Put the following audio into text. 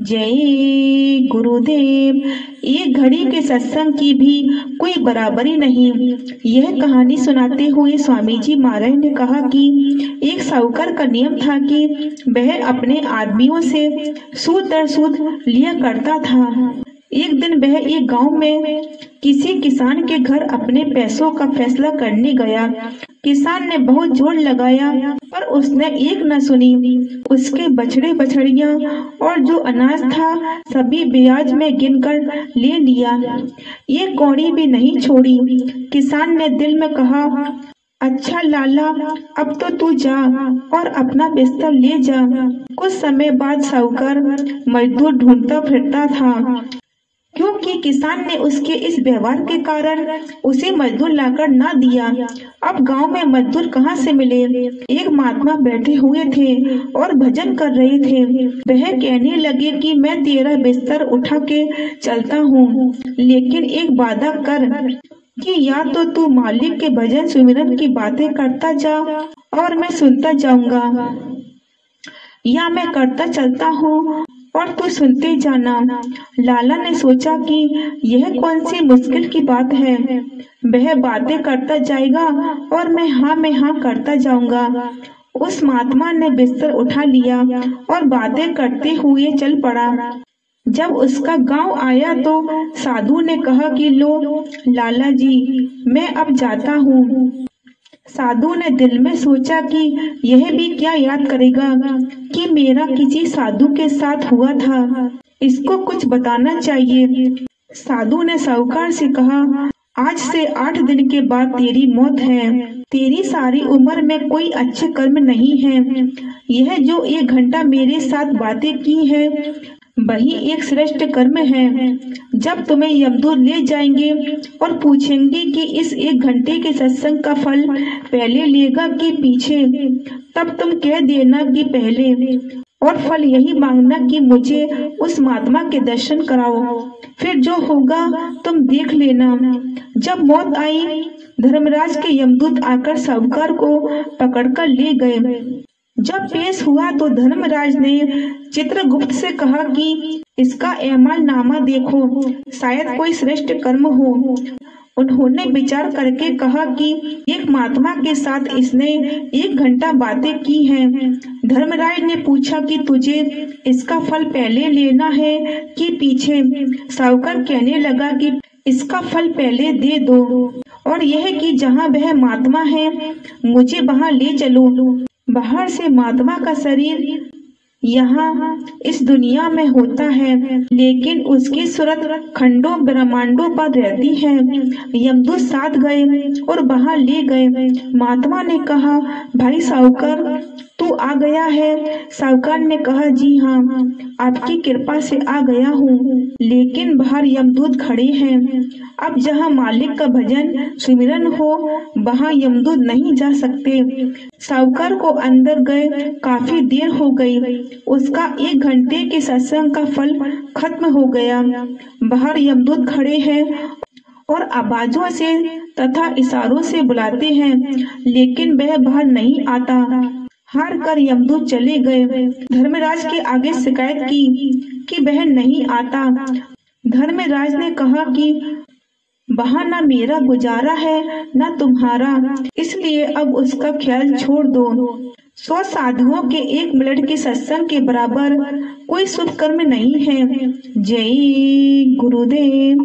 जय गुरुदेव। एक घड़ी के सत्संग की भी कोई बराबरी नहीं। यह कहानी सुनाते हुए स्वामी जी महाराज ने कहा कि एक साहूकार का नियम था कि वह अपने आदमियों से सूद दर सूद लिया करता था। एक दिन वह एक गांव में किसी किसान के घर अपने पैसों का फैसला करने गया। किसान ने बहुत जोर लगाया पर उसने एक न सुनी। उसके बछड़े बछड़ियां और जो अनाज था सभी ब्याज में गिनकर ले लिया, एक कौड़ी भी नहीं छोड़ी। किसान ने दिल में कहा, अच्छा लाला, अब तो तू जा और अपना बिस्तर ले जा। कुछ समय बाद साहूकार मजदूर ढूंढता फिरता था, क्योंकि किसान ने उसके इस व्यवहार के कारण उसे मजदूर लाकर ना दिया। अब गांव में मजदूर कहाँ से मिले। एक महात्मा बैठे हुए थे और भजन कर रहे थे। वह कहने लगे कि मैं तेरा बिस्तर उठा के चलता हूँ, लेकिन एक वादा कर कि या तो तू मालिक के भजन सुमिरन की बातें करता जा और मैं सुनता जाऊंगा, या मैं करता चलता हूँ और तू सुनते जाना। लाला ने सोचा कि यह कौन सी मुश्किल की बात है। वह बातें करता जाएगा और मैं हाँ करता जाऊंगा। उस महात्मा ने बिस्तर उठा लिया और बातें करते हुए चल पड़ा। जब उसका गांव आया तो साधु ने कहा कि लो लाला जी, मैं अब जाता हूँ। साधु ने दिल में सोचा कि यह भी क्या याद करेगा कि मेरा किसी साधु के साथ हुआ था, इसको कुछ बताना चाहिए। साधु ने साहूकार से कहा, आज से 8 दिन के बाद तेरी मौत है। तेरी सारी उम्र में कोई अच्छे कर्म नहीं है। यह जो 1 घंटा मेरे साथ बातें की है वही एक श्रेष्ठ कर्म है। जब तुम्हें यमदूत ले जाएंगे और पूछेंगे कि इस 1 घंटे के सत्संग का फल पहले लेगा कि पीछे, तब तुम कह देना कि पहले, और फल यही मांगना कि मुझे उस महात्मा के दर्शन कराओ। फिर जो होगा तुम देख लेना। जब मौत आई, धर्मराज के यमदूत आकर साहूकार को पकड़कर ले गए। जब पेश हुआ तो धर्मराज ने चित्रगुप्त से कहा कि इसका एमाल नामा देखो, शायद कोई श्रेष्ठ कर्म हो। उन्होंने विचार करके कहा कि एक महात्मा के साथ इसने 1 घंटा बातें की हैं। धर्मराज ने पूछा कि तुझे इसका फल पहले लेना है कि पीछे। साहूकार कहने लगा कि इसका फल पहले दे दो, और यह कि जहाँ वह महात्मा है मुझे वहाँ ले चलो। बाहर से महात्मा का शरीर यहाँ इस दुनिया में होता है, लेकिन उसकी सूरत खंडों ब्रह्मांडों पर रहती है। यमदूत साथ गए और वहाँ ले गए। महात्मा ने कहा, भाई साहूकार, तू आ गया है। साहूकार ने कहा, जी हाँ, आपकी कृपा से आ गया हूँ, लेकिन बाहर यमदूत खड़े हैं। अब जहाँ मालिक का भजन सुमिरन हो वहाँ यमदूत नहीं जा सकते। साहूकार को अंदर गए काफी देर हो गई। उसका 1 घंटे के सत्संग का फल खत्म हो गया। बाहर यमदूत खड़े हैं और आवाजों से तथा इशारों से बुलाते हैं, लेकिन वह बाहर नहीं आता। हार कर यमदूत चले गए। धर्मराज के आगे शिकायत की कि वह नहीं आता। धर्मराज ने कहा कि वहाँ न मेरा गुजारा है न तुम्हारा, इसलिए अब उसका ख्याल छोड़ दो। 100 साधुओं के 1 मिनट के सत्संग के बराबर कोई शुभ कर्म नहीं है। जय गुरुदेव।